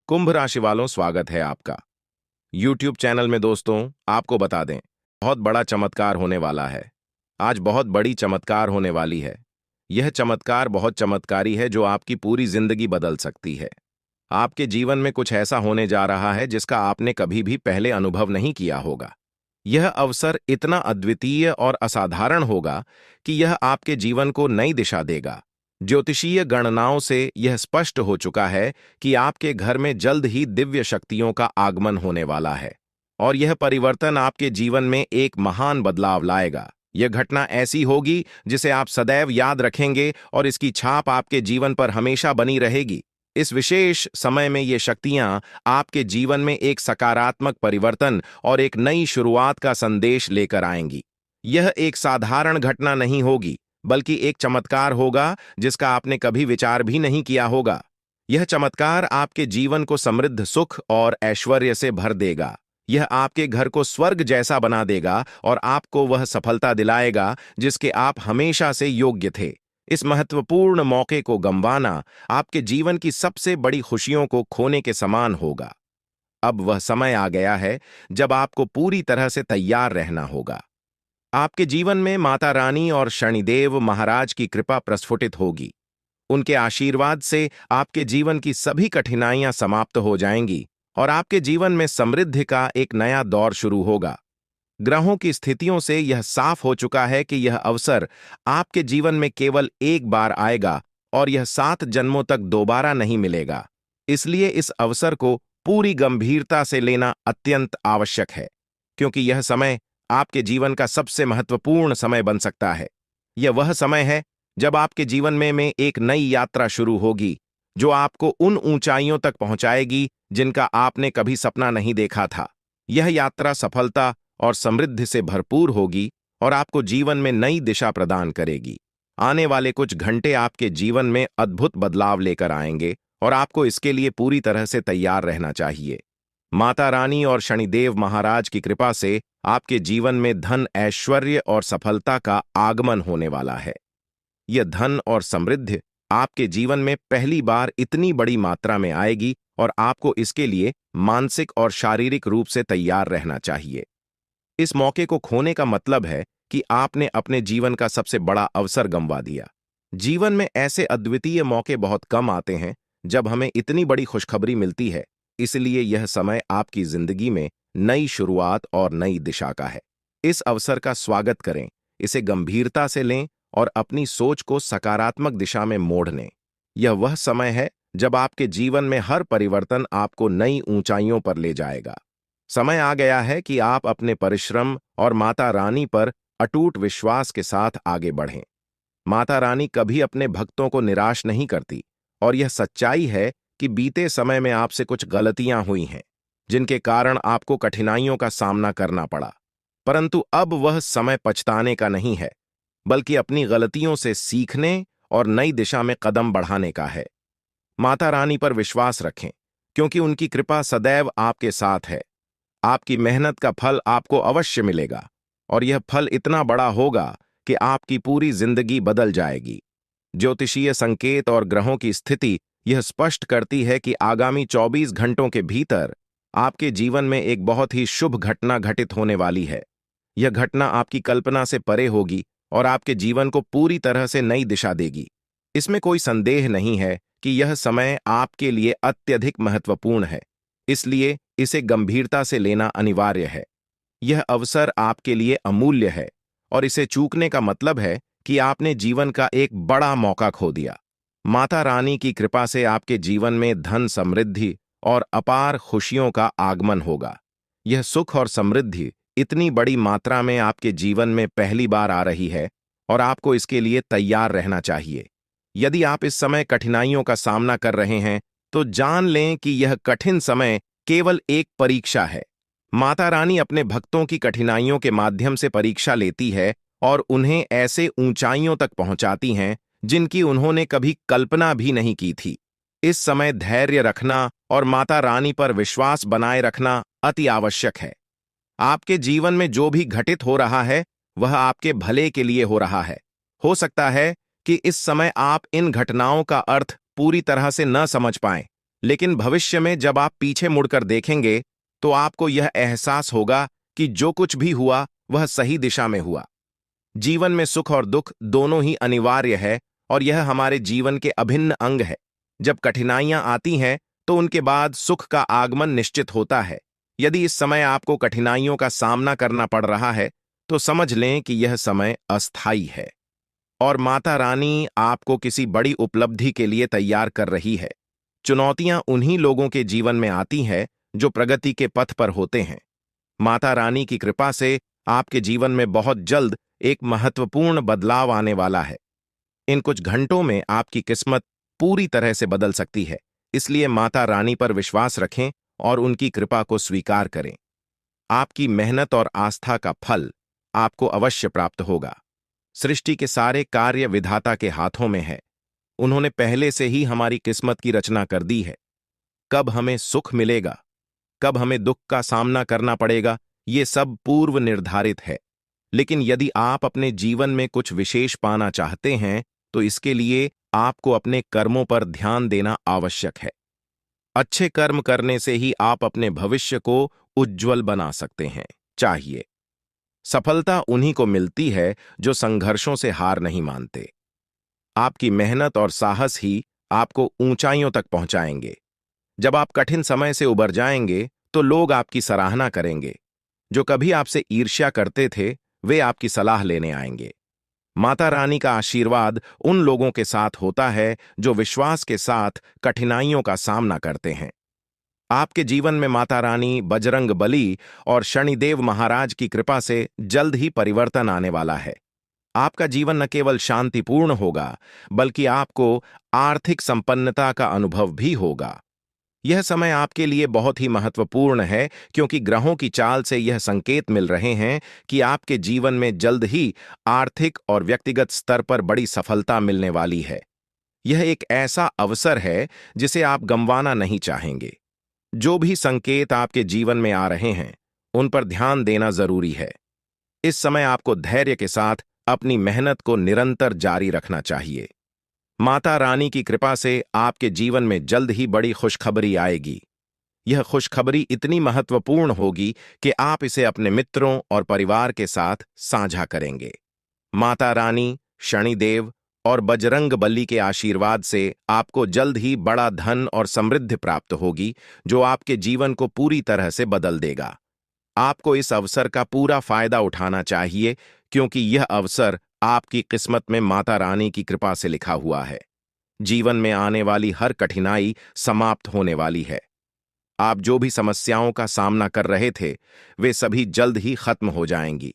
कुंभ राशि वालों, स्वागत है आपका YouTube चैनल में। दोस्तों, आपको बता दें, बहुत बड़ा चमत्कार होने वाला है। आज बहुत बड़ी चमत्कार होने वाली है। यह चमत्कार बहुत चमत्कारी है जो आपकी पूरी जिंदगी बदल सकती है। आपके जीवन में कुछ ऐसा होने जा रहा है जिसका आपने कभी भी पहले अनुभव नहीं किया होगा। यह अवसर इतना अद्वितीय और असाधारण होगा कि यह आपके जीवन को नई दिशा देगा। ज्योतिषीय गणनाओं से यह स्पष्ट हो चुका है कि आपके घर में जल्द ही दिव्य शक्तियों का आगमन होने वाला है और यह परिवर्तन आपके जीवन में एक महान बदलाव लाएगा। यह घटना ऐसी होगी जिसे आप सदैव याद रखेंगे और इसकी छाप आपके जीवन पर हमेशा बनी रहेगी। इस विशेष समय में ये शक्तियां आपके जीवन में एक सकारात्मक परिवर्तन और एक नई शुरुआत का संदेश लेकर आएंगी। यह एक साधारण घटना नहीं होगी, बल्कि एक चमत्कार होगा जिसका आपने कभी विचार भी नहीं किया होगा। यह चमत्कार आपके जीवन को समृद्ध सुख और ऐश्वर्य से भर देगा। यह आपके घर को स्वर्ग जैसा बना देगा और आपको वह सफलता दिलाएगा जिसके आप हमेशा से योग्य थे। इस महत्वपूर्ण मौके को गंवाना आपके जीवन की सबसे बड़ी खुशियों को खोने के समान होगा। अब वह समय आ गया है जब आपको पूरी तरह से तैयार रहना होगा। आपके जीवन में माता रानी और शनिदेव महाराज की कृपा प्रस्फुटित होगी। उनके आशीर्वाद से आपके जीवन की सभी कठिनाइयां समाप्त हो जाएंगी और आपके जीवन में समृद्धि का एक नया दौर शुरू होगा। ग्रहों की स्थितियों से यह साफ हो चुका है कि यह अवसर आपके जीवन में केवल एक बार आएगा और यह 7 जन्मों तक दोबारा नहीं मिलेगा। इसलिए इस अवसर को पूरी गंभीरता से लेना अत्यंत आवश्यक है, क्योंकि यह समय आपके जीवन का सबसे महत्वपूर्ण समय बन सकता है। यह वह समय है जब आपके जीवन में एक नई यात्रा शुरू होगी, जो आपको उन ऊंचाइयों तक पहुंचाएगी जिनका आपने कभी सपना नहीं देखा था। यह यात्रा सफलता और समृद्धि से भरपूर होगी और आपको जीवन में नई दिशा प्रदान करेगी। आने वाले कुछ घंटे आपके जीवन में अद्भुत बदलाव लेकर आएंगे और आपको इसके लिए पूरी तरह से तैयार रहना चाहिए। माता रानी और शनिदेव महाराज की कृपा से आपके जीवन में धन, ऐश्वर्य और सफलता का आगमन होने वाला है। यह धन और समृद्धि आपके जीवन में पहली बार इतनी बड़ी मात्रा में आएगी और आपको इसके लिए मानसिक और शारीरिक रूप से तैयार रहना चाहिए। इस मौके को खोने का मतलब है कि आपने अपने जीवन का सबसे बड़ा अवसर गंवा दिया। जीवन में ऐसे अद्वितीय मौके बहुत कम आते हैं जब हमें इतनी बड़ी खुशखबरी मिलती है। इसलिए यह समय आपकी जिंदगी में नई शुरुआत और नई दिशा का है। इस अवसर का स्वागत करें, इसे गंभीरता से लें और अपनी सोच को सकारात्मक दिशा में मोड़ लें। यह वह समय है जब आपके जीवन में हर परिवर्तन आपको नई ऊंचाइयों पर ले जाएगा। समय आ गया है कि आप अपने परिश्रम और माता रानी पर अटूट विश्वास के साथ आगे बढ़ें। माता रानी कभी अपने भक्तों को निराश नहीं करती और यह सच्चाई है कि बीते समय में आपसे कुछ गलतियां हुई हैं, जिनके कारण आपको कठिनाइयों का सामना करना पड़ा। परंतु अब वह समय पछताने का नहीं है, बल्कि अपनी गलतियों से सीखने और नई दिशा में कदम बढ़ाने का है। माता रानी पर विश्वास रखें, क्योंकि उनकी कृपा सदैव आपके साथ है। आपकी मेहनत का फल आपको अवश्य मिलेगा और यह फल इतना बड़ा होगा कि आपकी पूरी जिंदगी बदल जाएगी। ज्योतिषीय संकेत और ग्रहों की स्थिति यह स्पष्ट करती है कि आगामी 24 घंटों के भीतर आपके जीवन में एक बहुत ही शुभ घटना घटित होने वाली है। यह घटना आपकी कल्पना से परे होगी और आपके जीवन को पूरी तरह से नई दिशा देगी। इसमें कोई संदेह नहीं है कि यह समय आपके लिए अत्यधिक महत्वपूर्ण है, इसलिए इसे गंभीरता से लेना अनिवार्य है। यह अवसर आपके लिए अमूल्य है और इसे चूकने का मतलब है कि आपने जीवन का एक बड़ा मौका खो दिया। माता रानी की कृपा से आपके जीवन में धन, समृद्धि और अपार खुशियों का आगमन होगा। यह सुख और समृद्धि इतनी बड़ी मात्रा में आपके जीवन में पहली बार आ रही है और आपको इसके लिए तैयार रहना चाहिए। यदि आप इस समय कठिनाइयों का सामना कर रहे हैं, तो जान लें कि यह कठिन समय केवल एक परीक्षा है। माता रानी अपने भक्तों की कठिनाइयों के माध्यम से परीक्षा लेती है और उन्हें ऐसे ऊंचाइयों तक पहुंचाती हैं जिनकी उन्होंने कभी कल्पना भी नहीं की थी। इस समय धैर्य रखना और माता रानी पर विश्वास बनाए रखना अति आवश्यक है। आपके जीवन में जो भी घटित हो रहा है, वह आपके भले के लिए हो रहा है। हो सकता है कि इस समय आप इन घटनाओं का अर्थ पूरी तरह से न समझ पाएं, लेकिन भविष्य में जब आप पीछे मुड़कर देखेंगे तो आपको यह एहसास होगा कि जो कुछ भी हुआ वह सही दिशा में हुआ। जीवन में सुख और दुख दोनों ही अनिवार्य है और यह हमारे जीवन के अभिन्न अंग है। जब कठिनाइयां आती हैं तो उनके बाद सुख का आगमन निश्चित होता है। यदि इस समय आपको कठिनाइयों का सामना करना पड़ रहा है तो समझ लें कि यह समय अस्थायी है और माता रानी आपको किसी बड़ी उपलब्धि के लिए तैयार कर रही है। चुनौतियां उन्हीं लोगों के जीवन में आती हैं जो प्रगति के पथ पर होते हैं। माता रानी की कृपा से आपके जीवन में बहुत जल्द एक महत्वपूर्ण बदलाव आने वाला है। इन कुछ घंटों में आपकी किस्मत पूरी तरह से बदल सकती है, इसलिए माता रानी पर विश्वास रखें और उनकी कृपा को स्वीकार करें। आपकी मेहनत और आस्था का फल आपको अवश्य प्राप्त होगा। सृष्टि के सारे कार्य विधाता के हाथों में है। उन्होंने पहले से ही हमारी किस्मत की रचना कर दी है। कब हमें सुख मिलेगा, कब हमें दुख का सामना करना पड़ेगा, ये सब पूर्व निर्धारित है। लेकिन यदि आप अपने जीवन में कुछ विशेष पाना चाहते हैं तो इसके लिए आपको अपने कर्मों पर ध्यान देना आवश्यक है। अच्छे कर्म करने से ही आप अपने भविष्य को उज्ज्वल बना सकते हैं। चाहिए सफलता उन्हीं को मिलती है जो संघर्षों से हार नहीं मानते। आपकी मेहनत और साहस ही आपको ऊंचाइयों तक पहुंचाएंगे। जब आप कठिन समय से उबर जाएंगे तो लोग आपकी सराहना करेंगे। जो कभी आपसे ईर्ष्या करते थे वे आपकी सलाह लेने आएंगे। माता रानी का आशीर्वाद उन लोगों के साथ होता है जो विश्वास के साथ कठिनाइयों का सामना करते हैं। आपके जीवन में माता रानी, बजरंग बली और शनिदेव महाराज की कृपा से जल्द ही परिवर्तन आने वाला है। आपका जीवन न केवल शांतिपूर्ण होगा बल्कि आपको आर्थिक संपन्नता का अनुभव भी होगा। यह समय आपके लिए बहुत ही महत्वपूर्ण है क्योंकि ग्रहों की चाल से यह संकेत मिल रहे हैं कि आपके जीवन में जल्द ही आर्थिक और व्यक्तिगत स्तर पर बड़ी सफलता मिलने वाली है। यह एक ऐसा अवसर है जिसे आप गंवाना नहीं चाहेंगे। जो भी संकेत आपके जीवन में आ रहे हैं उन पर ध्यान देना जरूरी है। इस समय आपको धैर्य के साथ अपनी मेहनत को निरंतर जारी रखना चाहिए। माता रानी की कृपा से आपके जीवन में जल्द ही बड़ी खुशखबरी आएगी। यह खुशखबरी इतनी महत्वपूर्ण होगी कि आप इसे अपने मित्रों और परिवार के साथ साझा करेंगे। माता रानी, शनिदेव और बजरंग बली के आशीर्वाद से आपको जल्द ही बड़ा धन और समृद्धि प्राप्त होगी जो आपके जीवन को पूरी तरह से बदल देगा। आपको इस अवसर का पूरा फायदा उठाना चाहिए क्योंकि यह अवसर आपकी किस्मत में माता रानी की कृपा से लिखा हुआ है। जीवन में आने वाली हर कठिनाई समाप्त होने वाली है। आप जो भी समस्याओं का सामना कर रहे थे वे सभी जल्द ही खत्म हो जाएंगी।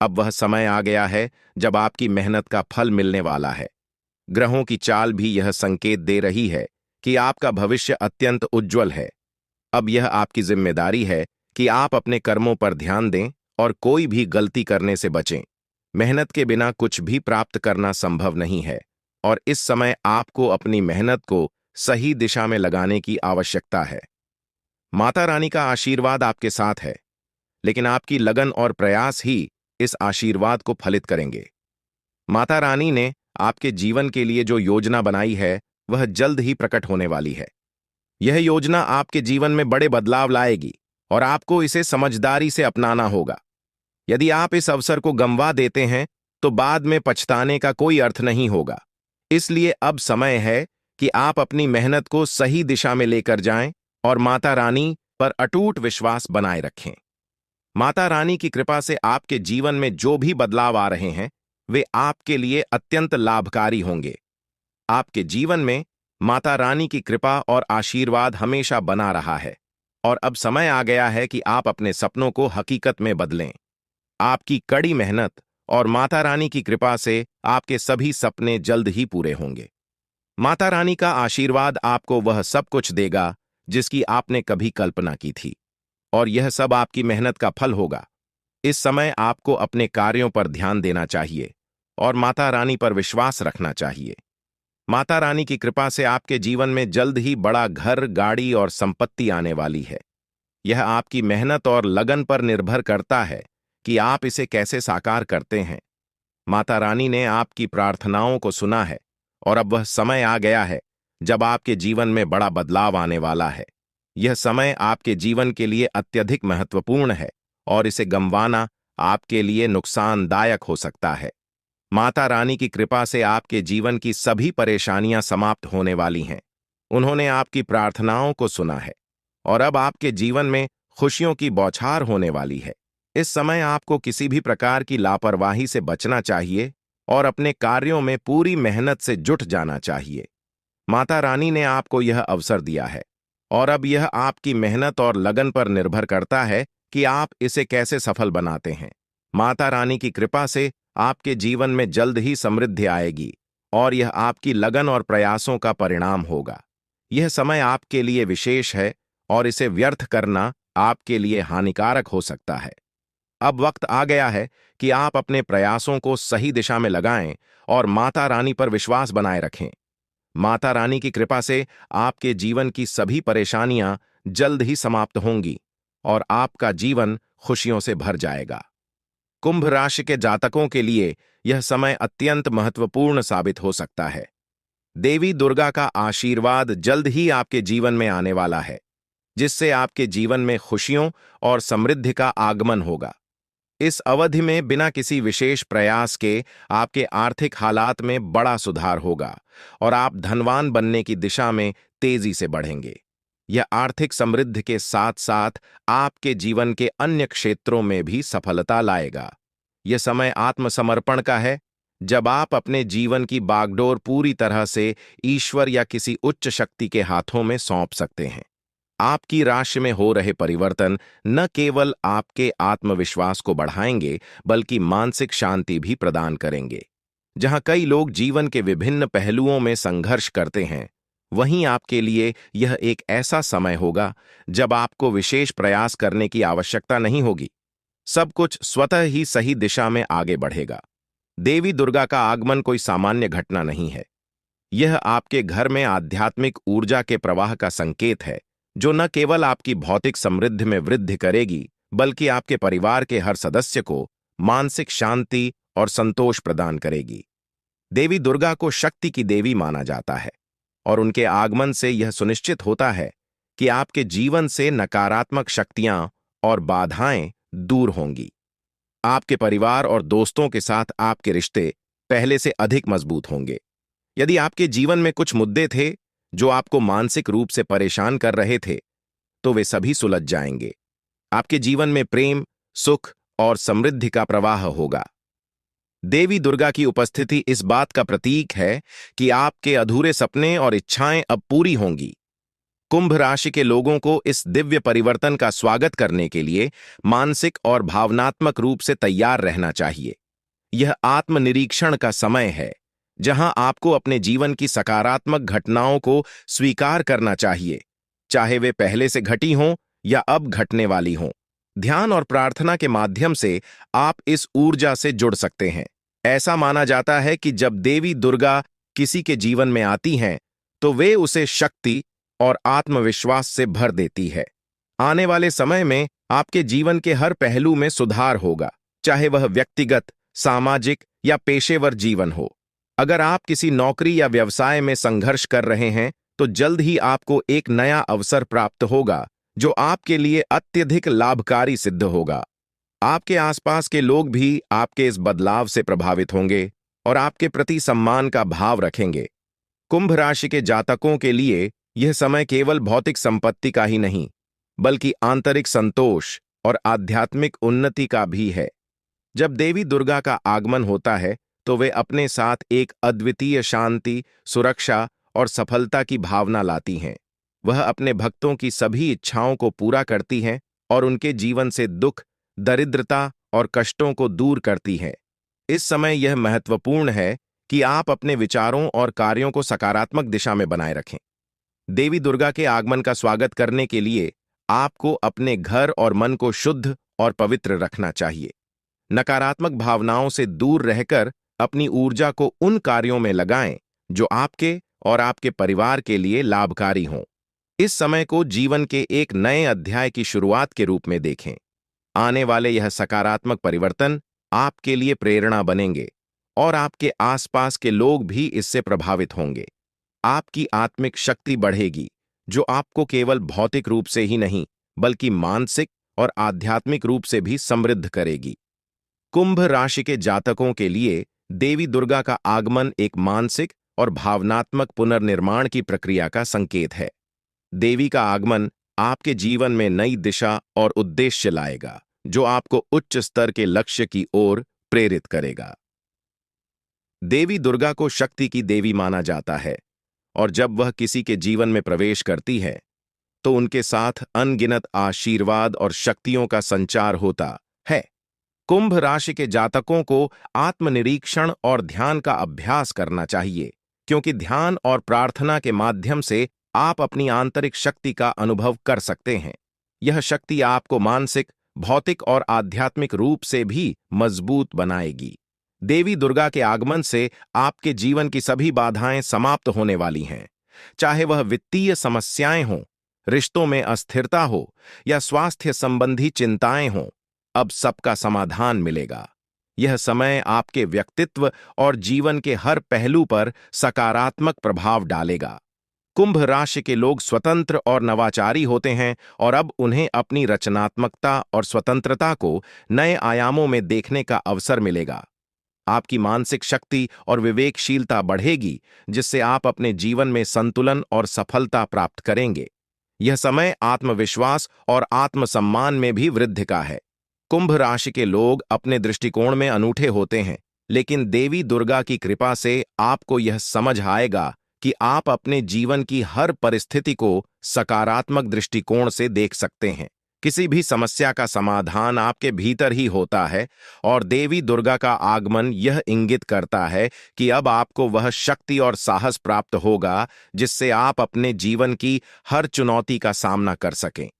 अब वह समय आ गया है जब आपकी मेहनत का फल मिलने वाला है। ग्रहों की चाल भी यह संकेत दे रही है कि आपका भविष्य अत्यंत उज्ज्वल है। अब यह आपकी जिम्मेदारी है कि आप अपने कर्मों पर ध्यान दें और कोई भी गलती करने से बचें। मेहनत के बिना कुछ भी प्राप्त करना संभव नहीं है और इस समय आपको अपनी मेहनत को सही दिशा में लगाने की आवश्यकता है। माता रानी का आशीर्वाद आपके साथ है, लेकिन आपकी लगन और प्रयास ही इस आशीर्वाद को फलित करेंगे। माता रानी ने आपके जीवन के लिए जो योजना बनाई है वह जल्द ही प्रकट होने वाली है। यह योजना आपके जीवन में बड़े बदलाव लाएगी और आपको इसे समझदारी से अपनाना होगा। यदि आप इस अवसर को गंवा देते हैं तो बाद में पछताने का कोई अर्थ नहीं होगा। इसलिए अब समय है कि आप अपनी मेहनत को सही दिशा में लेकर जाएं और माता रानी पर अटूट विश्वास बनाए रखें। माता रानी की कृपा से आपके जीवन में जो भी बदलाव आ रहे हैं वे आपके लिए अत्यंत लाभकारी होंगे। आपके जीवन में माता रानी की कृपा और आशीर्वाद हमेशा बना रहा है और अब समय आ गया है कि आप अपने सपनों को हकीकत में बदलें। आपकी कड़ी मेहनत और माता रानी की कृपा से आपके सभी सपने जल्द ही पूरे होंगे। माता रानी का आशीर्वाद आपको वह सब कुछ देगा जिसकी आपने कभी कल्पना की थी और यह सब आपकी मेहनत का फल होगा। इस समय आपको अपने कार्यों पर ध्यान देना चाहिए और माता रानी पर विश्वास रखना चाहिए। माता रानी की कृपा से आपके जीवन में जल्द ही बड़ा घर, गाड़ी और संपत्ति आने वाली है। यह आपकी मेहनत और लगन पर निर्भर करता है कि आप इसे कैसे साकार करते हैं। माता रानी ने आपकी प्रार्थनाओं को सुना है और अब वह समय आ गया है जब आपके जीवन में बड़ा बदलाव आने वाला है। यह समय आपके जीवन के लिए अत्यधिक महत्वपूर्ण है और इसे गंवाना आपके लिए नुकसानदायक हो सकता है। माता रानी की कृपा से आपके जीवन की सभी परेशानियां समाप्त होने वाली हैं। उन्होंने आपकी प्रार्थनाओं को सुना है और अब आपके जीवन में खुशियों की बौछार होने वाली है। इस समय आपको किसी भी प्रकार की लापरवाही से बचना चाहिए और अपने कार्यों में पूरी मेहनत से जुट जाना चाहिए। माता रानी ने आपको यह अवसर दिया है और अब यह आपकी मेहनत और लगन पर निर्भर करता है कि आप इसे कैसे सफल बनाते हैं। माता रानी की कृपा से आपके जीवन में जल्द ही समृद्धि आएगी और यह आपकी लगन और प्रयासों का परिणाम होगा। यह समय आपके लिए विशेष है और इसे व्यर्थ करना आपके लिए हानिकारक हो सकता है। अब वक्त आ गया है कि आप अपने प्रयासों को सही दिशा में लगाएं और माता रानी पर विश्वास बनाए रखें। माता रानी की कृपा से आपके जीवन की सभी परेशानियां जल्द ही समाप्त होंगी और आपका जीवन खुशियों से भर जाएगा। कुंभ राशि के जातकों के लिए यह समय अत्यंत महत्वपूर्ण साबित हो सकता है। देवी दुर्गा का आशीर्वाद जल्द ही आपके जीवन में आने वाला है, जिससे आपके जीवन में खुशियों और समृद्धि का आगमन होगा। इस अवधि में बिना किसी विशेष प्रयास के आपके आर्थिक हालात में बड़ा सुधार होगा और आप धनवान बनने की दिशा में तेजी से बढ़ेंगे। यह आर्थिक समृद्धि के साथ साथ आपके जीवन के अन्य क्षेत्रों में भी सफलता लाएगा। यह समय आत्मसमर्पण का है, जब आप अपने जीवन की बागडोर पूरी तरह से ईश्वर या किसी उच्च शक्ति के हाथों में सौंप सकते हैं। आपकी राशि में हो रहे परिवर्तन न केवल आपके आत्मविश्वास को बढ़ाएंगे, बल्कि मानसिक शांति भी प्रदान करेंगे। जहां कई लोग जीवन के विभिन्न पहलुओं में संघर्ष करते हैं, वहीं आपके लिए यह एक ऐसा समय होगा जब आपको विशेष प्रयास करने की आवश्यकता नहीं होगी। सब कुछ स्वतः ही सही दिशा में आगे बढ़ेगा। देवी दुर्गा का आगमन कोई सामान्य घटना नहीं है। यह आपके घर में आध्यात्मिक ऊर्जा के प्रवाह का संकेत है, जो न केवल आपकी भौतिक समृद्धि में वृद्धि करेगी, बल्कि आपके परिवार के हर सदस्य को मानसिक शांति और संतोष प्रदान करेगी। देवी दुर्गा को शक्ति की देवी माना जाता है और उनके आगमन से यह सुनिश्चित होता है कि आपके जीवन से नकारात्मक शक्तियां और बाधाएं दूर होंगी। आपके परिवार और दोस्तों के साथ आपके रिश्ते पहले से अधिक मजबूत होंगे। यदि आपके जीवन में कुछ मुद्दे थे जो आपको मानसिक रूप से परेशान कर रहे थे, तो वे सभी सुलझ जाएंगे। आपके जीवन में प्रेम, सुख और समृद्धि का प्रवाह होगा। देवी दुर्गा की उपस्थिति इस बात का प्रतीक है कि आपके अधूरे सपने और इच्छाएं अब पूरी होंगी। कुंभ राशि के लोगों को इस दिव्य परिवर्तन का स्वागत करने के लिए मानसिक और भावनात्मक रूप से तैयार रहना चाहिए। यह आत्मनिरीक्षण का समय है, जहां आपको अपने जीवन की सकारात्मक घटनाओं को स्वीकार करना चाहिए, चाहे वे पहले से घटी हों या अब घटने वाली हों। ध्यान और प्रार्थना के माध्यम से आप इस ऊर्जा से जुड़ सकते हैं। ऐसा माना जाता है कि जब देवी दुर्गा किसी के जीवन में आती हैं, तो वे उसे शक्ति और आत्मविश्वास से भर देती है। आने वाले समय में आपके जीवन के हर पहलू में सुधार होगा, चाहे वह व्यक्तिगत, सामाजिक या पेशेवर जीवन हो। अगर आप किसी नौकरी या व्यवसाय में संघर्ष कर रहे हैं, तो जल्द ही आपको एक नया अवसर प्राप्त होगा, जो आपके लिए अत्यधिक लाभकारी सिद्ध होगा। आपके आसपास के लोग भी आपके इस बदलाव से प्रभावित होंगे और आपके प्रति सम्मान का भाव रखेंगे। कुंभ राशि के जातकों के लिए यह समय केवल भौतिक संपत्ति का ही नहीं, बल्कि आंतरिक संतोष और आध्यात्मिक उन्नति का भी है। जब देवी दुर्गा का आगमन होता है, तो वे अपने साथ एक अद्वितीय शांति, सुरक्षा और सफलता की भावना लाती हैं। वह अपने भक्तों की सभी इच्छाओं को पूरा करती हैं और उनके जीवन से दुख, दरिद्रता और कष्टों को दूर करती हैं। इस समय यह महत्वपूर्ण है कि आप अपने विचारों और कार्यों को सकारात्मक दिशा में बनाए रखें। देवी दुर्गा के आगमन का स्वागत करने के लिए आपको अपने घर और मन को शुद्ध और पवित्र रखना चाहिए। नकारात्मक भावनाओं से दूर रहकर अपनी ऊर्जा को उन कार्यों में लगाएं जो आपके और आपके परिवार के लिए लाभकारी हों। इस समय को जीवन के एक नए अध्याय की शुरुआत के रूप में देखें। आने वाले यह सकारात्मक परिवर्तन आपके लिए प्रेरणा बनेंगे और आपके आसपास के लोग भी इससे प्रभावित होंगे। आपकी आत्मिक शक्ति बढ़ेगी, जो आपको केवल भौतिक रूप से ही नहीं, बल्कि मानसिक और आध्यात्मिक रूप से भी समृद्ध करेगी। कुंभ राशि के जातकों के लिए देवी दुर्गा का आगमन एक मानसिक और भावनात्मक पुनर्निर्माण की प्रक्रिया का संकेत है। देवी का आगमन आपके जीवन में नई दिशा और उद्देश्य लाएगा, जो आपको उच्च स्तर के लक्ष्य की ओर प्रेरित करेगा। देवी दुर्गा को शक्ति की देवी माना जाता है, और जब वह किसी के जीवन में प्रवेश करती है, तो उनके साथ अनगिनत आशीर्वाद और शक्तियों का संचार होता है। कुंभ राशि के जातकों को आत्मनिरीक्षण और ध्यान का अभ्यास करना चाहिए, क्योंकि ध्यान और प्रार्थना के माध्यम से आप अपनी आंतरिक शक्ति का अनुभव कर सकते हैं। यह शक्ति आपको मानसिक, भौतिक और आध्यात्मिक रूप से भी मजबूत बनाएगी। देवी दुर्गा के आगमन से आपके जीवन की सभी बाधाएं समाप्त होने वाली हैं, चाहे वह वित्तीय समस्याएं हों, रिश्तों में अस्थिरता हो या स्वास्थ्य संबंधी चिंताएं हों। अब सबका समाधान मिलेगा। यह समय आपके व्यक्तित्व और जीवन के हर पहलू पर सकारात्मक प्रभाव डालेगा। कुंभ राशि के लोग स्वतंत्र और नवाचारी होते हैं, और अब उन्हें अपनी रचनात्मकता और स्वतंत्रता को नए आयामों में देखने का अवसर मिलेगा। आपकी मानसिक शक्ति और विवेकशीलता बढ़ेगी, जिससे आप अपने जीवन में संतुलन और सफलता प्राप्त करेंगे। यह समय आत्मविश्वास और आत्मसम्मान में भी वृद्धि का है। कुंभ राशि के लोग अपने दृष्टिकोण में अनूठे होते हैं, लेकिन देवी दुर्गा की कृपा से आपको यह समझ आएगा कि आप अपने जीवन की हर परिस्थिति को सकारात्मक दृष्टिकोण से देख सकते हैं। किसी भी समस्या का समाधान आपके भीतर ही होता है, और देवी दुर्गा का आगमन यह इंगित करता है कि अब आपको वह शक्ति और साहस प्राप्त होगा, जिससे आप अपने जीवन की हर चुनौती का सामना कर सकें।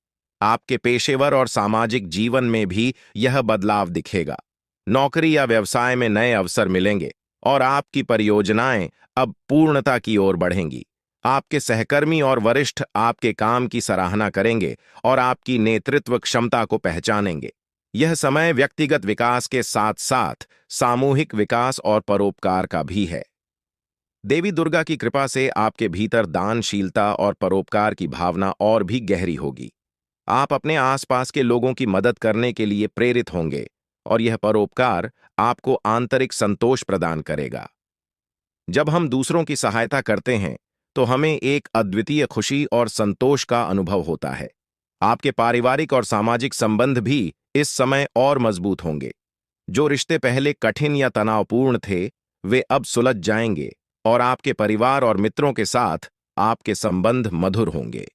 आपके पेशेवर और सामाजिक जीवन में भी यह बदलाव दिखेगा। नौकरी या व्यवसाय में नए अवसर मिलेंगे, और आपकी परियोजनाएं अब पूर्णता की ओर बढ़ेंगी। आपके सहकर्मी और वरिष्ठ आपके काम की सराहना करेंगे और आपकी नेतृत्व क्षमता को पहचानेंगे। यह समय व्यक्तिगत विकास के साथ साथ सामूहिक विकास और परोपकार का भी है। देवी दुर्गा की कृपा से आपके भीतर दानशीलता और परोपकार की भावना और भी गहरी होगी। आप अपने आसपास के लोगों की मदद करने के लिए प्रेरित होंगे, और यह परोपकार आपको आंतरिक संतोष प्रदान करेगा। जब हम दूसरों की सहायता करते हैं, तो हमें एक अद्वितीय खुशी और संतोष का अनुभव होता है। आपके पारिवारिक और सामाजिक संबंध भी इस समय और मजबूत होंगे। जो रिश्ते पहले कठिन या तनावपूर्ण थे, वे अब सुलझ जाएंगे, और आपके परिवार और मित्रों के साथ आपके संबंध मधुर होंगे।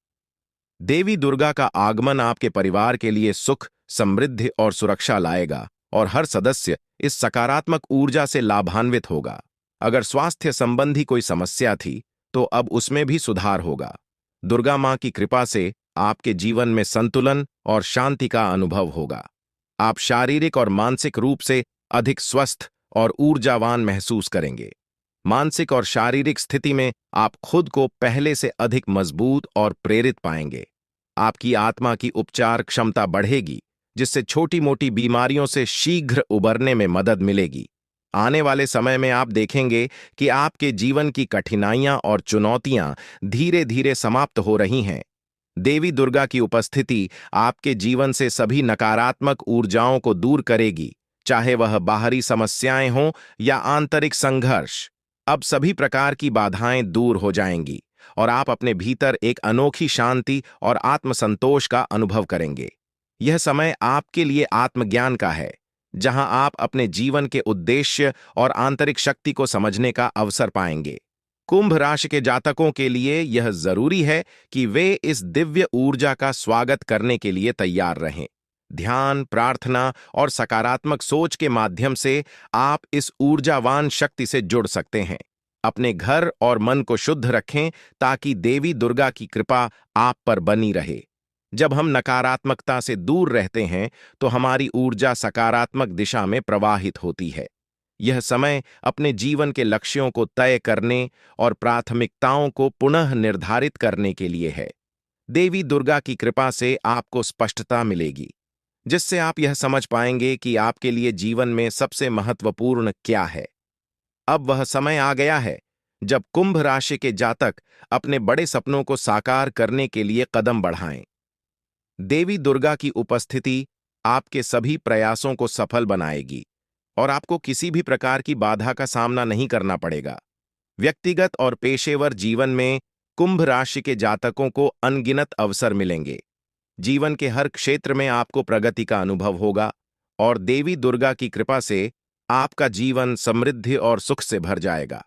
देवी दुर्गा का आगमन आपके परिवार के लिए सुख, समृद्धि और सुरक्षा लाएगा, और हर सदस्य इस सकारात्मक ऊर्जा से लाभान्वित होगा। अगर स्वास्थ्य संबंधी कोई समस्या थी, तो अब उसमें भी सुधार होगा। दुर्गा मां की कृपा से आपके जीवन में संतुलन और शांति का अनुभव होगा। आप शारीरिक और मानसिक रूप से अधिक स्वस्थ और ऊर्जावान महसूस करेंगे। मानसिक और शारीरिक स्थिति में आप खुद को पहले से अधिक मजबूत और प्रेरित पाएंगे। आपकी आत्मा की उपचार क्षमता बढ़ेगी, जिससे छोटी-मोटी बीमारियों से शीघ्र उबरने में मदद मिलेगी। आने वाले समय में आप देखेंगे कि आपके जीवन की कठिनाइयां और चुनौतियां धीरे-धीरे समाप्त हो रही हैं। देवी दुर्गा की उपस्थिति आपके जीवन से सभी नकारात्मक ऊर्जाओं को दूर करेगी, चाहे वह बाहरी समस्याएं हों या आंतरिक संघर्ष। अब सभी प्रकार की बाधाएं दूर हो जाएंगी, और आप अपने भीतर एक अनोखी शांति और आत्मसंतोष का अनुभव करेंगे। यह समय आपके लिए आत्मज्ञान का है, जहां आप अपने जीवन के उद्देश्य और आंतरिक शक्ति को समझने का अवसर पाएंगे। कुंभ राशि के जातकों के लिए यह जरूरी है कि वे इस दिव्य ऊर्जा का स्वागत करने के लिए तैयार रहें। ध्यान, प्रार्थना और सकारात्मक सोच के माध्यम से आप इस ऊर्जावान शक्ति से जुड़ सकते हैं। अपने घर और मन को शुद्ध रखें, ताकि देवी दुर्गा की कृपा आप पर बनी रहे। जब हम नकारात्मकता से दूर रहते हैं, तो हमारी ऊर्जा सकारात्मक दिशा में प्रवाहित होती है। यह समय अपने जीवन के लक्ष्यों को तय करने और प्राथमिकताओं को पुनः निर्धारित करने के लिए है। देवी दुर्गा की कृपा से आपको स्पष्टता मिलेगी, जिससे आप यह समझ पाएंगे कि आपके लिए जीवन में सबसे महत्वपूर्ण क्या है। अब वह समय आ गया है जब कुंभ राशि के जातक अपने बड़े सपनों को साकार करने के लिए कदम बढ़ाएं। देवी दुर्गा की उपस्थिति आपके सभी प्रयासों को सफल बनाएगी और आपको किसी भी प्रकार की बाधा का सामना नहीं करना पड़ेगा। व्यक्तिगत और पेशेवर जीवन में कुंभ राशि के जातकों को अनगिनत अवसर मिलेंगे। जीवन के हर क्षेत्र में आपको प्रगति का अनुभव होगा और देवी दुर्गा की कृपा से आपका जीवन समृद्धि और सुख से भर जाएगा।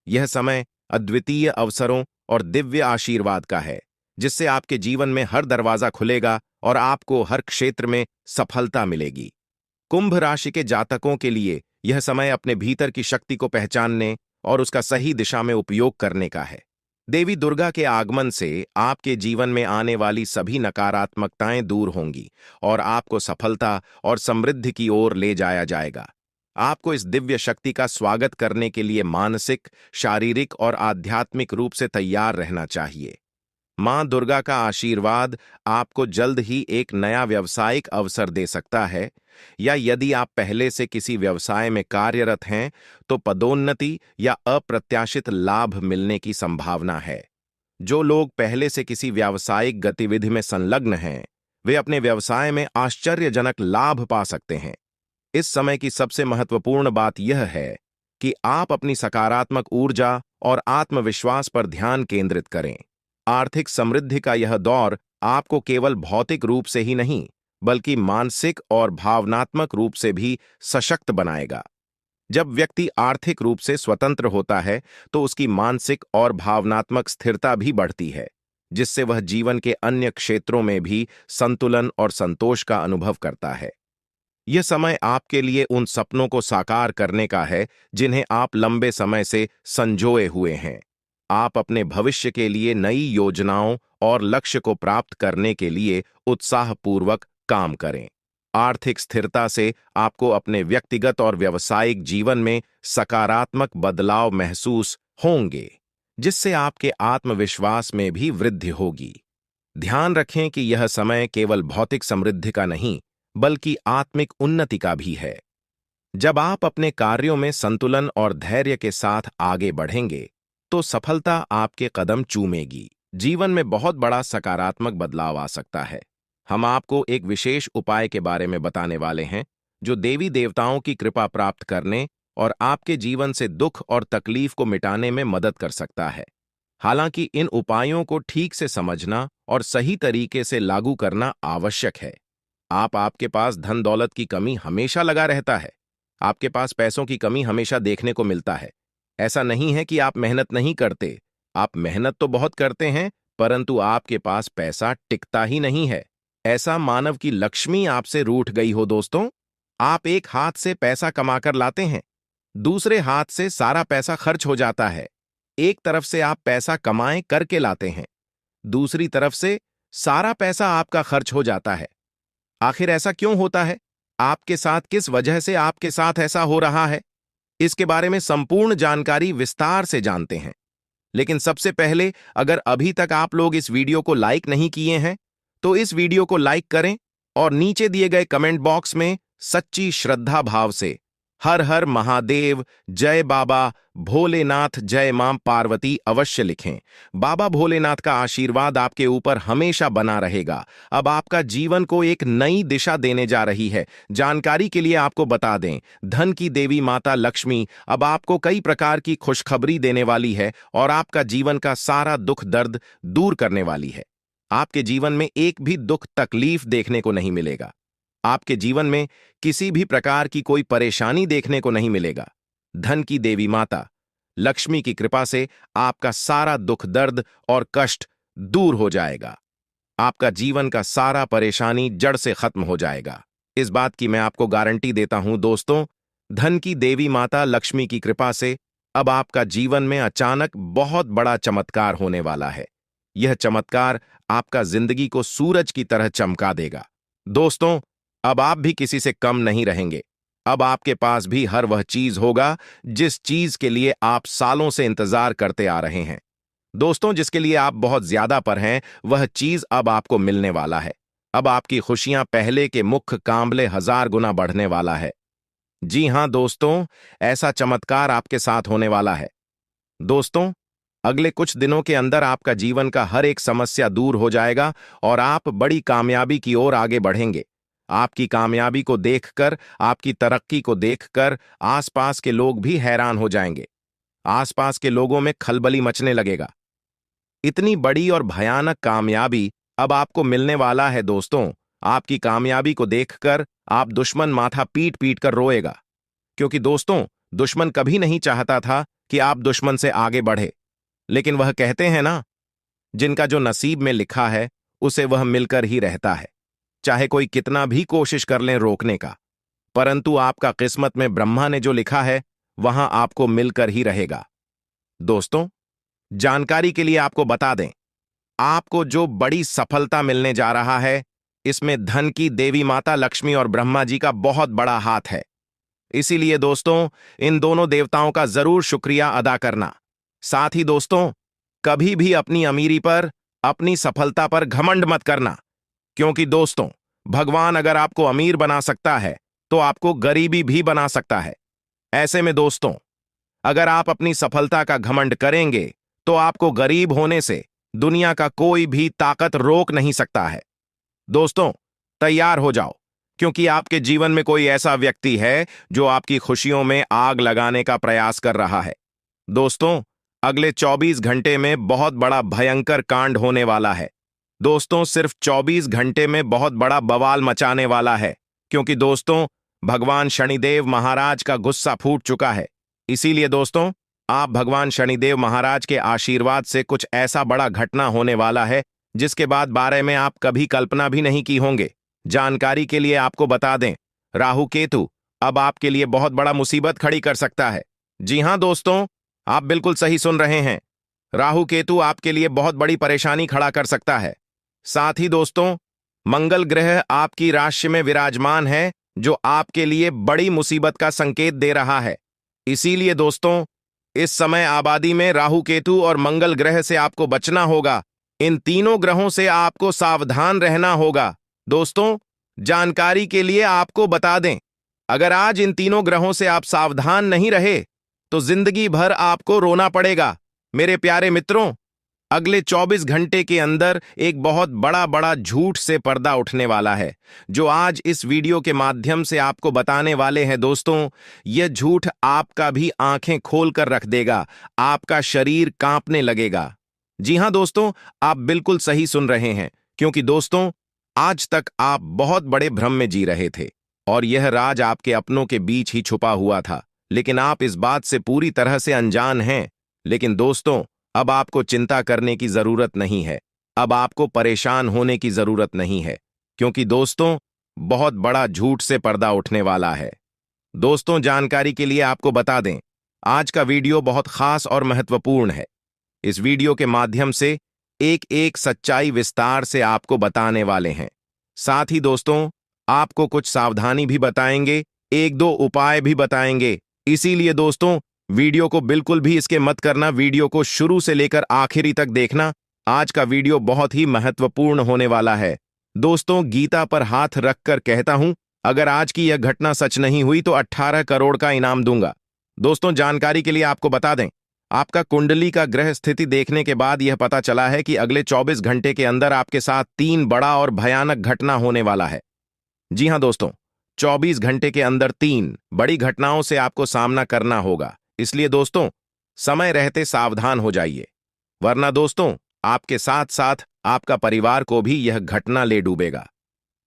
यह समय अद्वितीय अवसरों और दिव्य आशीर्वाद का है, जिससे आपके जीवन में हर दरवाजा खुलेगा और आपको हर क्षेत्र में सफलता मिलेगी। कुंभ राशि के जातकों के लिए यह समय अपने भीतर की शक्ति को पहचानने और उसका सही दिशा में उपयोग करने का है। देवी दुर्गा के आगमन से आपके जीवन में आने वाली सभी नकारात्मकताएं दूर होंगी और आपको सफलता और समृद्धि की ओर ले जाया जाएगा। आपको इस दिव्य शक्ति का स्वागत करने के लिए मानसिक, शारीरिक और आध्यात्मिक रूप से तैयार रहना चाहिए। मां दुर्गा का आशीर्वाद आपको जल्द ही एक नया व्यावसायिक अवसर दे सकता है, या यदि आप पहले से किसी व्यवसाय में कार्यरत हैं तो पदोन्नति या अप्रत्याशित लाभ मिलने की संभावना है। जो लोग पहले से किसी व्यावसायिक गतिविधि में संलग्न हैं, वे अपने व्यवसाय में आश्चर्यजनक लाभ पा सकते हैं। इस समय की सबसे महत्वपूर्ण बात यह है कि आप अपनी सकारात्मक ऊर्जा और आत्मविश्वास पर ध्यान केंद्रित करें। आर्थिक समृद्धि का यह दौर आपको केवल भौतिक रूप से ही नहीं, बल्कि मानसिक और भावनात्मक रूप से भी सशक्त बनाएगा। जब व्यक्ति आर्थिक रूप से स्वतंत्र होता है, तो उसकी मानसिक और भावनात्मक स्थिरता भी बढ़ती है, जिससे वह जीवन के अन्य क्षेत्रों में भी संतुलन और संतोष का अनुभव करता है। यह समय आपके लिए उन सपनों को साकार करने का है जिन्हें आप लंबे समय से संजोए हुए हैं। आप अपने भविष्य के लिए नई योजनाओं और लक्ष्य को प्राप्त करने के लिए उत्साहपूर्वक काम करें। आर्थिक स्थिरता से आपको अपने व्यक्तिगत और व्यावसायिक जीवन में सकारात्मक बदलाव महसूस होंगे, जिससे आपके आत्मविश्वास में भी वृद्धि होगी। ध्यान रखें कि यह समय केवल भौतिक समृद्धि का नहीं, बल्कि आत्मिक उन्नति का भी है। जब आप अपने कार्यों में संतुलन और धैर्य के साथ आगे बढ़ेंगे, तो सफलता आपके कदम चूमेगी। जीवन में बहुत बड़ा सकारात्मक बदलाव आ सकता है। हम आपको एक विशेष उपाय के बारे में बताने वाले हैं, जो देवी देवताओं की कृपा प्राप्त करने और आपके जीवन से दुख और तकलीफ को मिटाने में मदद कर सकता है। हालांकि इन उपायों को ठीक से समझना और सही तरीके से लागू करना आवश्यक है। आपके पास धन दौलत की कमी हमेशा लगा रहता है। आपके पास पैसों की कमी हमेशा देखने को मिलता है। ऐसा नहीं है कि आप मेहनत नहीं करते, आप मेहनत तो बहुत करते हैं, परंतु आपके पास पैसा टिकता ही नहीं है। ऐसा मानव की लक्ष्मी आपसे रूठ गई हो दोस्तों। आप एक हाथ से पैसा कमाकर लाते हैं, दूसरे हाथ से सारा पैसा खर्च हो जाता है। एक तरफ से आप पैसा कमाएं करके लाते हैं, दूसरी तरफ से सारा पैसा आपका खर्च हो जाता है। आखिर ऐसा क्यों होता है? आपके साथ किस वजह से आपके साथ ऐसा हो रहा है? इसके बारे में संपूर्ण जानकारी विस्तार से जानते हैं। लेकिन सबसे पहले, अगर अभी तक आप लोग इस वीडियो को लाइक नहीं किए हैं, तो इस वीडियो को लाइक करें और नीचे दिए गए कमेंट बॉक्स में सच्ची श्रद्धा भाव से हर हर महादेव, जय बाबा भोलेनाथ, जय मां पार्वती अवश्य लिखें। बाबा भोलेनाथ का आशीर्वाद आपके ऊपर हमेशा बना रहेगा। अब आपका जीवन को एक नई दिशा देने जा रही है। जानकारी के लिए आपको बता दें, धन की देवी माता लक्ष्मी अब आपको कई प्रकार की खुशखबरी देने वाली है और आपका जीवन का सारा दुख दर्द दूर करने वाली है। आपके जीवन में एक भी दुख तकलीफ देखने को नहीं मिलेगा। आपके जीवन में किसी भी प्रकार की कोई परेशानी देखने को नहीं मिलेगा। धन की देवी माता लक्ष्मी की कृपा से आपका सारा दुख दर्द और कष्ट दूर हो जाएगा। आपका जीवन का सारा परेशानी जड़ से खत्म हो जाएगा। इस बात की मैं आपको गारंटी देता हूं दोस्तों। धन की देवी माता लक्ष्मी की कृपा से अब आपका जीवन में अचानक बहुत बड़ा चमत्कार होने वाला है। यह चमत्कार आपका जिंदगी को सूरज की तरह चमका देगा। दोस्तों, अब आप भी किसी से कम नहीं रहेंगे। अब आपके पास भी हर वह चीज होगा जिस चीज के लिए आप सालों से इंतजार करते आ रहे हैं। दोस्तों, जिसके लिए आप बहुत ज्यादा पर हैं, वह चीज अब आपको मिलने वाला है। अब आपकी खुशियां पहले के मुख्य कांबले 1000 गुना बढ़ने वाला है। जी हां दोस्तों, ऐसा चमत्कार आपके साथ होने वाला है। दोस्तों, अगले कुछ दिनों के अंदर आपका जीवन का हर एक समस्या दूर हो जाएगा और आप बड़ी कामयाबी की ओर आगे बढ़ेंगे। आपकी कामयाबी को देखकर, आपकी तरक्की को देखकर आसपास के लोग भी हैरान हो जाएंगे। आसपास के लोगों में खलबली मचने लगेगा। इतनी बड़ी और भयानक कामयाबी अब आपको मिलने वाला है दोस्तों। आपकी कामयाबी को देखकर आप दुश्मन माथा पीट पीट कर रोएगा। क्योंकि दोस्तों, दुश्मन कभी नहीं चाहता था कि आप दुश्मन से आगे बढ़े। लेकिन वह कहते हैं ना, जिनका जो नसीब में लिखा है उसे वह मिलकर ही रहता है। चाहे कोई कितना भी कोशिश कर लें रोकने का, परंतु आपका किस्मत में ब्रह्मा ने जो लिखा है वहां आपको मिलकर ही रहेगा। दोस्तों, जानकारी के लिए आपको बता दें, आपको जो बड़ी सफलता मिलने जा रहा है, इसमें धन की देवी माता लक्ष्मी और ब्रह्मा जी का बहुत बड़ा हाथ है। इसीलिए दोस्तों, इन दोनों देवताओं का जरूर शुक्रिया अदा करना। साथ ही दोस्तों, कभी भी अपनी अमीरी पर, अपनी सफलता पर घमंड मत करना। क्योंकि दोस्तों, भगवान अगर आपको अमीर बना सकता है तो आपको गरीबी भी बना सकता है। ऐसे में दोस्तों, अगर आप अपनी सफलता का घमंड करेंगे तो आपको गरीब होने से दुनिया का कोई भी ताकत रोक नहीं सकता है। दोस्तों, तैयार हो जाओ, क्योंकि आपके जीवन में कोई ऐसा व्यक्ति है जो आपकी खुशियों में आग लगाने का प्रयास कर रहा है। दोस्तों, अगले 24 घंटे में बहुत बड़ा भयंकर कांड होने वाला है। दोस्तों, सिर्फ 24 घंटे में बहुत बड़ा बवाल मचाने वाला है। क्योंकि दोस्तों, भगवान शनिदेव महाराज का गुस्सा फूट चुका है। इसीलिए दोस्तों, आप भगवान शनिदेव महाराज के आशीर्वाद से कुछ ऐसा बड़ा घटना होने वाला है जिसके बाद बारे में आप कभी कल्पना भी नहीं की होंगे। जानकारी के लिए आपको बता दें, राहु केतु अब आपके लिए बहुत बड़ा मुसीबत खड़ी कर सकता है। जी हां दोस्तों, आप बिल्कुल सही सुन रहे हैं। राहु केतु आपके लिए बहुत बड़ी परेशानी खड़ा कर सकता है। साथ ही दोस्तों, मंगल ग्रह आपकी राशि में विराजमान है, जो आपके लिए बड़ी मुसीबत का संकेत दे रहा है। इसीलिए दोस्तों, इस समय आबादी में राहु केतु और मंगल ग्रह से आपको बचना होगा। इन तीनों ग्रहों से आपको सावधान रहना होगा। दोस्तों, जानकारी के लिए आपको बता दें, अगर आज इन तीनों ग्रहों से आप सावधान नहीं रहे तो जिंदगी भर आपको रोना पड़ेगा। मेरे प्यारे मित्रों, अगले 24 घंटे के अंदर एक बहुत बड़ा झूठ से पर्दा उठने वाला है, जो आज इस वीडियो के माध्यम से आपको बताने वाले हैं। दोस्तों, यह झूठ आपका भी आंखें खोल कर रख देगा, आपका शरीर कांपने लगेगा। जी हां दोस्तों, आप बिल्कुल सही सुन रहे हैं। क्योंकि दोस्तों, आज तक आप बहुत बड़े भ्रम में जी रहे थे और यह राज आपके अपनों के बीच ही छुपा हुआ था, लेकिन आप इस बात से पूरी तरह से अनजान हैं। लेकिन दोस्तों, अब आपको चिंता करने की जरूरत नहीं है, अब आपको परेशान होने की जरूरत नहीं है। क्योंकि दोस्तों, बहुत बड़ा झूठ से पर्दा उठने वाला है। दोस्तों, जानकारी के लिए आपको बता दें, आज का वीडियो बहुत खास और महत्वपूर्ण है। इस वीडियो के माध्यम से एक एक सच्चाई विस्तार से आपको बताने वाले हैं। साथ ही दोस्तों, आपको कुछ सावधानी भी बताएंगे, एक दो उपाय भी बताएंगे। इसीलिए दोस्तों, वीडियो को बिल्कुल भी इसके मत करना, वीडियो को शुरू से लेकर आखिरी तक देखना। आज का वीडियो बहुत ही महत्वपूर्ण होने वाला है। दोस्तों, गीता पर हाथ रखकर कहता हूं, अगर आज की यह घटना सच नहीं हुई तो 18 करोड़ का इनाम दूंगा। दोस्तों, जानकारी के लिए आपको बता दें, आपका कुंडली का ग्रह स्थिति देखने के बाद यह पता चला है कि अगले 24 घंटे के अंदर आपके साथ 3 बड़ा और भयानक घटना होने वाला है। जी हां दोस्तों, 24 घंटे के अंदर 3 बड़ी घटनाओं से आपको सामना करना होगा। इसलिए दोस्तों, समय रहते सावधान हो जाइए, वरना दोस्तों, आपके साथ साथ आपका परिवार को भी यह घटना ले डूबेगा।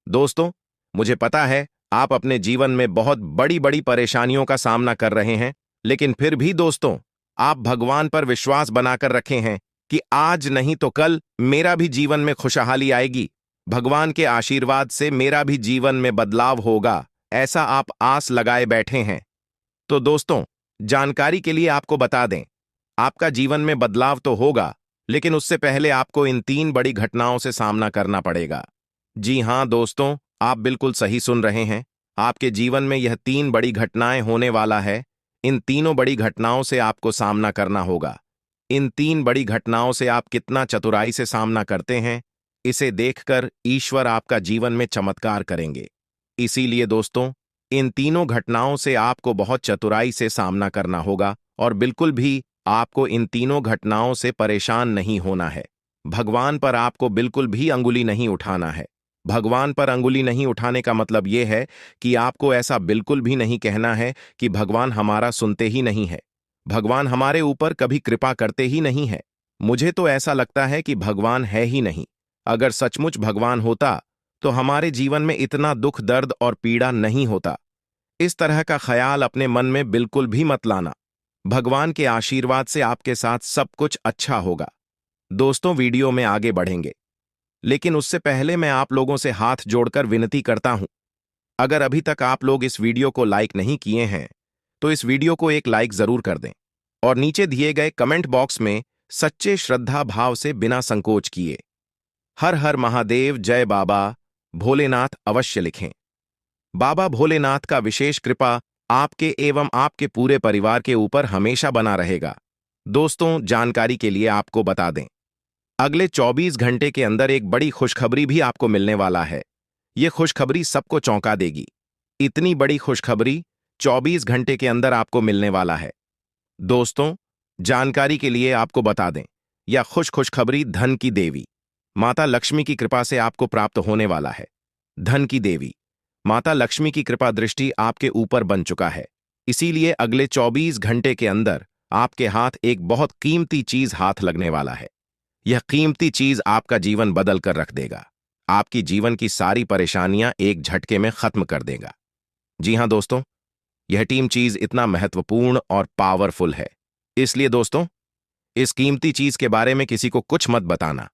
दोस्तों, मुझे पता है आप अपने जीवन में बहुत बड़ी बड़ी परेशानियों का सामना कर रहे हैं, लेकिन फिर भी दोस्तों, आप भगवान पर विश्वास बनाकर रखे हैं कि आज नहीं तो कल मेरा भी जीवन में खुशहाली आएगी, भगवान के आशीर्वाद से मेरा भी जीवन में बदलाव होगा, ऐसा आप आस लगाए बैठे हैं। तो दोस्तों, जानकारी के लिए आपको बता दें, आपका जीवन में बदलाव तो होगा, लेकिन उससे पहले आपको इन 3 बड़ी घटनाओं से सामना करना पड़ेगा। जी हां दोस्तों, आप बिल्कुल सही सुन रहे हैं। आपके जीवन में यह 3 बड़ी घटनाएं होने वाला है। इन तीनों बड़ी घटनाओं से आपको सामना करना होगा। इन 3 बड़ी घटनाओं से आप कितना चतुराई से सामना करते हैं, इसे देखकर ईश्वर आपका जीवन में चमत्कार करेंगे। इसीलिए दोस्तों, इन तीनों घटनाओं से आपको बहुत चतुराई से सामना करना होगा और बिल्कुल भी आपको इन तीनों घटनाओं से परेशान नहीं होना है। भगवान पर आपको बिल्कुल भी अंगुली नहीं उठाना है। भगवान पर अंगुली नहीं उठाने का मतलब यह है कि आपको ऐसा बिल्कुल भी नहीं कहना है कि भगवान हमारा सुनते ही नहीं है, भगवान हमारे ऊपर कभी कृपा करते ही नहीं है, मुझे तो ऐसा लगता है कि भगवान है ही नहीं। अगर सचमुच भगवान होता तो हमारे जीवन में इतना दुख, दर्द और पीड़ा नहीं होता। इस तरह का ख्याल अपने मन में बिल्कुल भी मत लाना। भगवान के आशीर्वाद से आपके साथ सब कुछ अच्छा होगा। दोस्तों, वीडियो में आगे बढ़ेंगे, लेकिन उससे पहले मैं आप लोगों से हाथ जोड़कर विनती करता हूं, अगर अभी तक आप लोग इस वीडियो को लाइक नहीं किए हैं तो इस वीडियो को एक लाइक जरूर कर दें और नीचे दिए गए कमेंट बॉक्स में सच्चे श्रद्धा भाव से बिना संकोच किए हर हर महादेव, जय बाबा भोलेनाथ अवश्य लिखें। बाबा भोलेनाथ का विशेष कृपा आपके एवं आपके पूरे परिवार के ऊपर हमेशा बना रहेगा। दोस्तों, जानकारी के लिए आपको बता दें, अगले 24 घंटे के अंदर एक बड़ी खुशखबरी भी आपको मिलने वाला है। यह खुशखबरी सबको चौंका देगी। इतनी बड़ी खुशखबरी 24 घंटे के अंदर आपको मिलने वाला है। दोस्तों, जानकारी के लिए आपको बता दें, यह खुशखबरी धन की देवी माता लक्ष्मी की कृपा से आपको प्राप्त होने वाला है। धन की देवी माता लक्ष्मी की कृपा दृष्टि आपके ऊपर बन चुका है, इसीलिए अगले 24 घंटे के अंदर आपके हाथ एक बहुत कीमती चीज हाथ लगने वाला है। यह कीमती चीज आपका जीवन बदल कर रख देगा, आपकी जीवन की सारी परेशानियां एक झटके में खत्म कर देगा। जी हां दोस्तों, यह टीम चीज इतना महत्वपूर्ण और पावरफुल है, इसलिए दोस्तों इस कीमती चीज के बारे में किसी को कुछ मत बताना।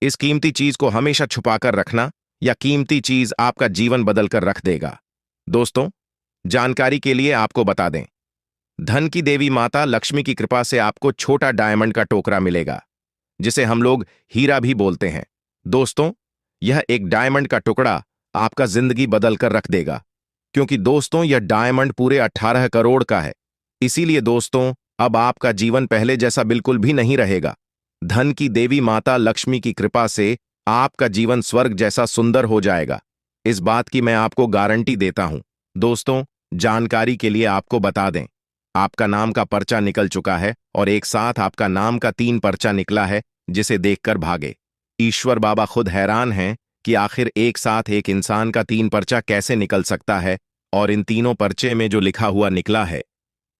इस कीमती चीज को हमेशा छुपाकर रखना, या कीमती चीज आपका जीवन बदल कर रख देगा। दोस्तों, जानकारी के लिए आपको बता दें, धन की देवी माता लक्ष्मी की कृपा से आपको छोटा डायमंड का टोकरा मिलेगा, जिसे हम लोग हीरा भी बोलते हैं। दोस्तों, यह एक डायमंड का टुकड़ा आपका जिंदगी बदल कर रख देगा, क्योंकि दोस्तों यह डायमंड पूरे 18 करोड़ का है। इसीलिए दोस्तों, अब आपका जीवन पहले जैसा बिल्कुल भी नहीं रहेगा। धन की देवी माता लक्ष्मी की कृपा से आपका जीवन स्वर्ग जैसा सुंदर हो जाएगा, इस बात की मैं आपको गारंटी देता हूं। दोस्तों, जानकारी के लिए आपको बता दें, आपका नाम का पर्चा निकल चुका है और एक साथ आपका नाम का 3 पर्चा निकला है, जिसे देखकर भागे ईश्वर बाबा खुद हैरान हैं कि आखिर एक साथ एक इंसान का 3 पर्चा कैसे निकल सकता है। और इन तीनों पर्चे में जो लिखा हुआ निकला है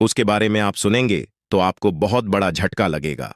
उसके बारे में आप सुनेंगे तो आपको बहुत बड़ा झटका लगेगा।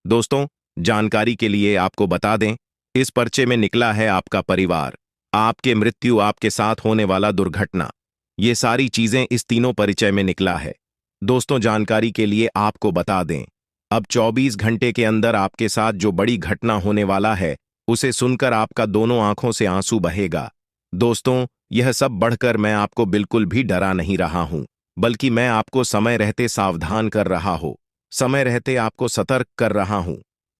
दोस्तों, जानकारी के लिए आपको बता दें, इस पर्चे में निकला है आपका परिवार, आपके मृत्यु, आपके साथ होने वाला दुर्घटना, ये सारी चीजें इस तीनों परिचय में निकला है। दोस्तों, जानकारी के लिए आपको बता दें, अब 24 घंटे के अंदर आपके साथ जो बड़ी घटना होने वाला है उसे सुनकर आपका दोनों आंखों से आंसू बहेगा। दोस्तों, यह सब बढ़कर मैं आपको बिल्कुल भी डरा नहीं रहा हूं, बल्कि मैं आपको समय रहते सावधान कर रहा हूं, समय रहते आपको सतर्क कर रहा हूं,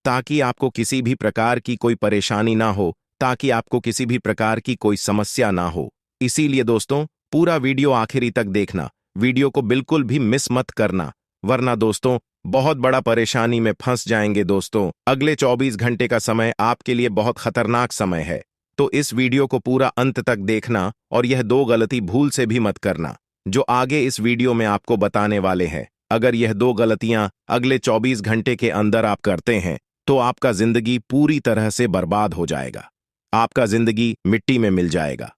ताकि आपको किसी भी प्रकार की कोई परेशानी ना हो, ताकि आपको किसी भी प्रकार की कोई समस्या ना हो। इसीलिए दोस्तों, पूरा वीडियो आखिरी तक देखना, वीडियो को बिल्कुल भी मिस मत करना, वरना दोस्तों बहुत बड़ा परेशानी में फंस जाएंगे। दोस्तों, अगले 24 घंटे का समय आपके लिए बहुत खतरनाक समय है, तो इस वीडियो को पूरा अंत तक देखना और यह 2 गलती भूल से भी मत करना जो आगे इस वीडियो में आपको बताने वाले हैं। अगर यह 2 गलतियां अगले 24 घंटे के अंदर आप करते हैं तो आपका जिंदगी पूरी तरह से बर्बाद हो जाएगा, आपका जिंदगी मिट्टी में मिल जाएगा।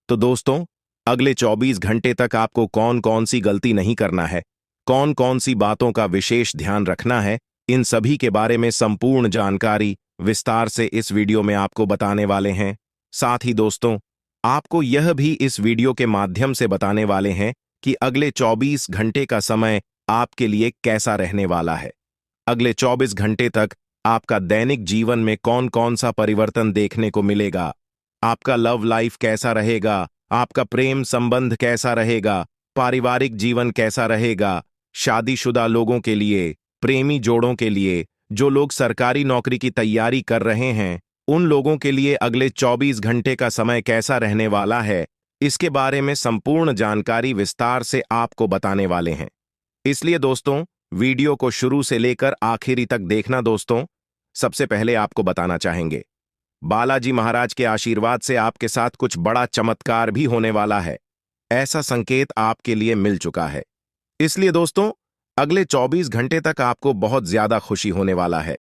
तो दोस्तों, अगले 24 घंटे तक आपको कौन कौन सी गलती नहीं करना है, कौन कौन सी बातों का विशेष ध्यान रखना है, इन सभी के बारे में संपूर्ण जानकारी विस्तार से इस वीडियो में आपको बताने वाले हैं। साथ ही दोस्तों, आपको यह भी इस वीडियो के माध्यम से बताने वाले हैं कि अगले 24 घंटे का समय आपके लिए कैसा रहने वाला है। अगले 24 घंटे तक आपका दैनिक जीवन में कौन कौन सा परिवर्तन देखने को मिलेगा, आपका लव लाइफ कैसा रहेगा, आपका प्रेम संबंध कैसा रहेगा, पारिवारिक जीवन कैसा रहेगा, शादीशुदा लोगों के लिए, प्रेमी जोड़ों के लिए, जो लोग सरकारी नौकरी की तैयारी कर रहे हैं उन लोगों के लिए अगले 24 घंटे का समय कैसा रहने वाला है, इसके बारे में संपूर्ण जानकारी विस्तार से आपको बताने वाले हैं। इसलिए दोस्तों, वीडियो को शुरू से लेकर आखिरी तक देखना। दोस्तों, सबसे पहले आपको बताना चाहेंगे, बालाजी महाराज के आशीर्वाद से आपके साथ कुछ बड़ा चमत्कार भी होने वाला है, ऐसा संकेत आपके लिए मिल चुका है। इसलिए दोस्तों, अगले 24 घंटे तक आपको बहुत ज्यादा खुशी होने वाला है।